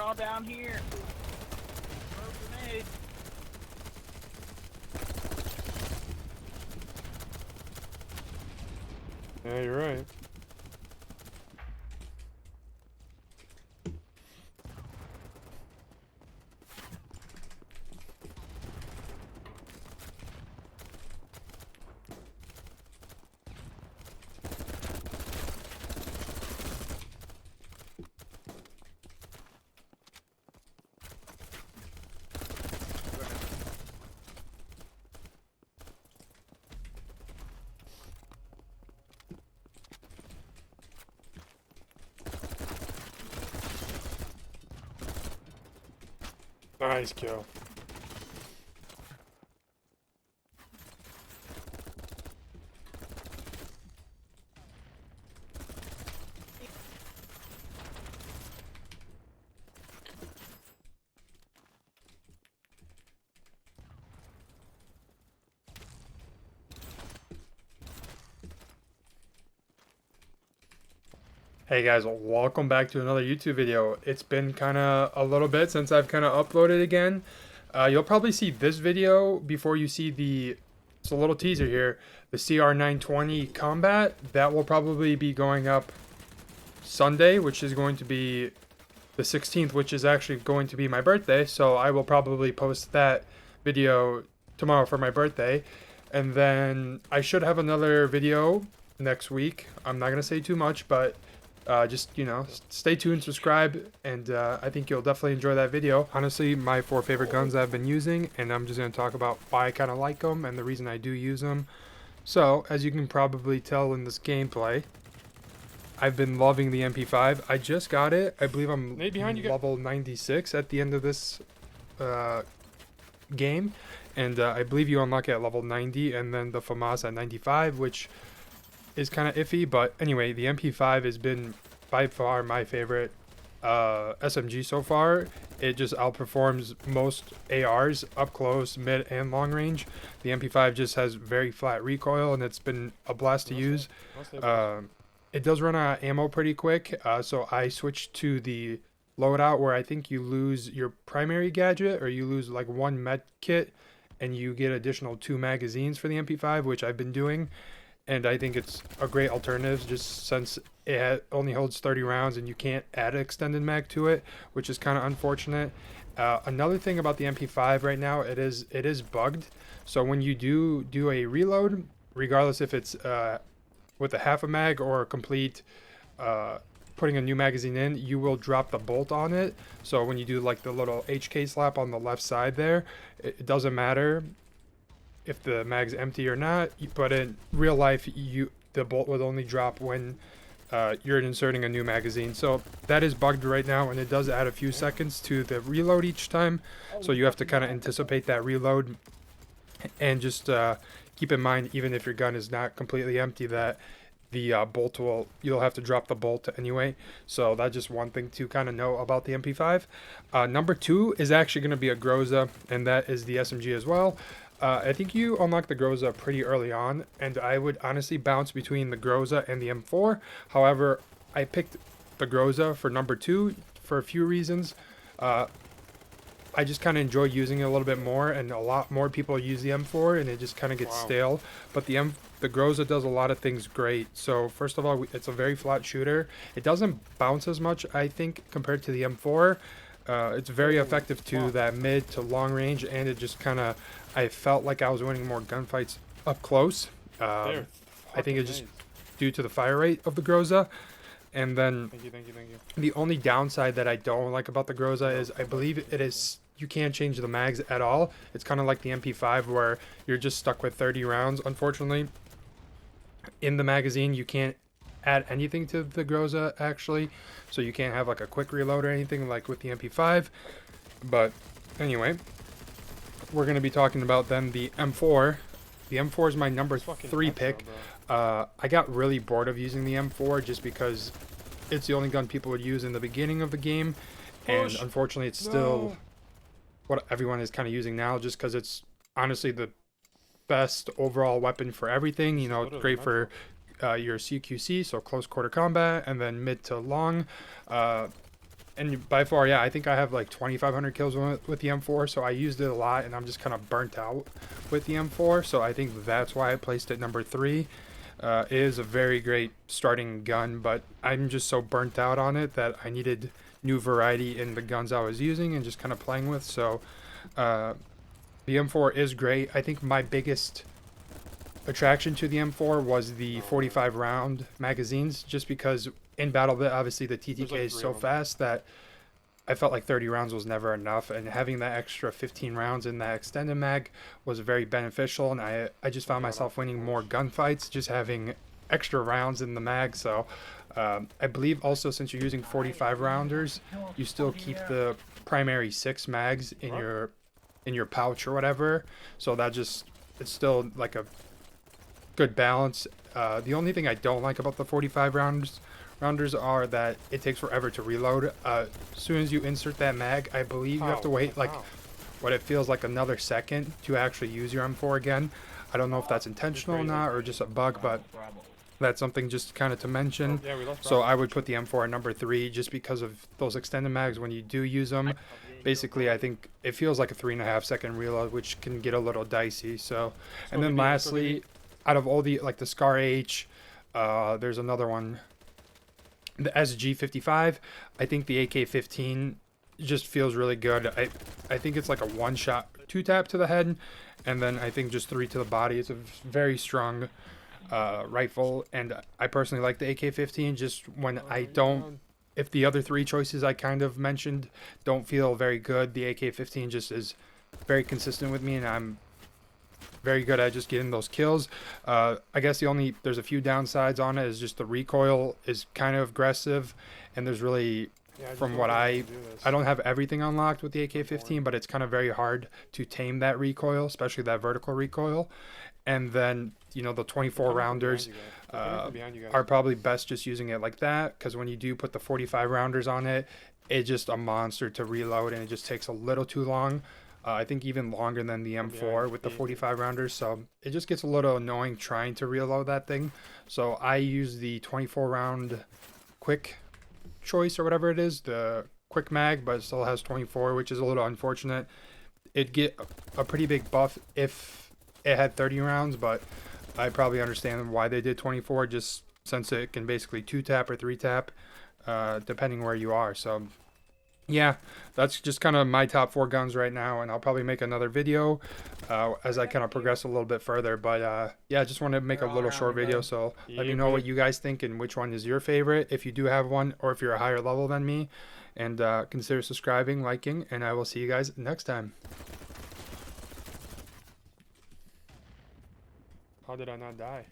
all down here. Throw grenade. Yeah, you're right. Nice kill. Hey guys, welcome back to another YouTube video. It's been kind of a little bit since I've kind of uploaded again. You'll probably see this video before you see it's a little teaser here, the CR920 Combat. That will probably be going up Sunday, which is going to be the 16th, which is actually going to be my birthday. So I will probably post that video tomorrow for my birthday. And then I should have another video next week. I'm not going to say too much, but just, you know, stay tuned, subscribe, and I think you'll definitely enjoy that video. Honestly, my 4 favorite guns I've been using, and I'm just going to talk about why I kind of like them and the reason I do use them. So, as you can probably tell in this gameplay, I've been loving the MP5. I just got it. I believe I'm level 96 at the end of this game, and I believe you unlock it at level 90, and then the FAMAS at 95, which is kind of iffy. But anyway, the MP5 has been by far my favorite SMG so far. It just outperforms most ARs up close, mid, and long range. The MP5 just has very flat recoil, and it's been a blast to use. It does run out of ammo pretty quick, so I switched to the loadout where I think you lose your primary gadget, or you lose like 1 med kit, and you get additional 2 magazines for the MP5, which I've been doing. And I think it's a great alternative, just since it only holds 30 rounds and you can't add an extended mag to it, which is kind of unfortunate. Another thing about the MP5 right now, it is bugged. So when you do a reload, regardless if it's with a half a mag or a complete putting a new magazine in, you will drop the bolt on it. So when you do like the little HK slap on the left side there, it doesn't matter if the mag's empty or not, but in real life the bolt would only drop when you're inserting a new magazine. So that is bugged right now, and it does add a few seconds to the reload each time, so you have to kind of anticipate that reload, and just keep in mind, even if your gun is not completely empty, that the bolt you'll have to drop the bolt anyway. So that's just one thing to kind of know about the MP5. Number 2 is actually going to be a Groza, and that is the SMG as well. I think you unlock the Groza pretty early on, and I would honestly bounce between the Groza and the M4. However, I picked the Groza for number 2 for a few reasons. I just kind of enjoy using it a little bit more, and a lot more people use the M4, and it just kind of gets stale. But the Groza does a lot of things great. So first of all, it's a very flat shooter. It doesn't bounce as much, I think, compared to the M4. It's very effective to that mid to long range, and it just kind of, I felt like I was winning more gunfights up close. I think it's just due to the fire rate of the Groza. And then thank you. The only downside that I don't like about the Groza is I believe you can't change the mags at all. It's kind of like the MP5 where you're just stuck with 30 rounds, unfortunately. In the magazine, you can't add anything to the Groza actually, so you can't have like a quick reload or anything like with the MP5. But anyway, we're going to be talking about then the M4. The M4 is my number 3 pick. I got really bored of using the M4 just because it's the only gun people would use in the beginning of the game, and unfortunately it's still what everyone is kind of using now, just because it's honestly the best overall weapon for everything. You know, it's great for your CQC, so close quarter combat, and then mid to long. And by far, yeah, I think I have like 2,500 kills with the M4, so I used it a lot, and I'm just kind of burnt out with the M4, so I think that's why I placed it number 3. It is a very great starting gun, but I'm just so burnt out on it that I needed new variety in the guns I was using and just kind of playing with. So the M4 is great. I think my biggest attraction to the M4 was the 45 round magazines, just because in BattleBit, obviously the TTK is so fast that I felt like 30 rounds was never enough, and having that extra 15 rounds in that extended mag was very beneficial, and I just found myself winning more gunfights just having extra rounds in the mag. So I believe also, since you're using 45 rounders, you still keep the primary 6 mags in your pouch or whatever, so that just, it's still like a good balance. The only thing I don't like about the 45 rounders are that it takes forever to reload. As soon as you insert that mag, I believe you have to wait like what it feels like another second to actually use your M4 again. I don't know if that's intentional or not, or just a bug, but that's something just kind of to mention. So I would put the M4 at number 3 just because of those extended mags. When you do use them, basically I think it feels like a 3.5 second reload, which can get a little dicey. So, and then lastly, out of all the, like the Scar H, there's another one, the SG55. I think the AK-15 just feels really good. I think it's like a 1-shot 2-tap to the head, and then I think just 3 to the body. It's a very strong rifle, and I personally like the AK-15 just when I don't, if the other 3 choices I kind of mentioned don't feel very good, the AK-15 just is very consistent with me, and I'm very good at just getting those kills. I guess there's a few downsides on it, is just the recoil is kind of aggressive, and there's really, from what I don't have everything unlocked with the AK-15, but it's kind of very hard to tame that recoil, especially that vertical recoil. And then, you know, the 24 rounders are probably best just using it like that, because when you do put the 45 rounders on it, it's just a monster to reload, and it just takes a little too long. I think even longer than the M4 with the 45 rounders, so it just gets a little annoying trying to reload that thing. So I use the 24 round quick choice or whatever it is, the quick mag, but it still has 24, which is a little unfortunate. It'd get a pretty big buff if it had 30 rounds, but I probably understand why they did 24, just since it can basically 2-tap or 3-tap depending where you are. So yeah, that's just kind of my top 4 guns right now, and I'll probably make another video as I kind of progress a little bit further. But yeah, I just want to make a little short video, so let me know what you guys think and which one is your favorite, if you do have one, or if you're a higher level than me. And consider subscribing, liking, and I will see you guys next time. How did I not die?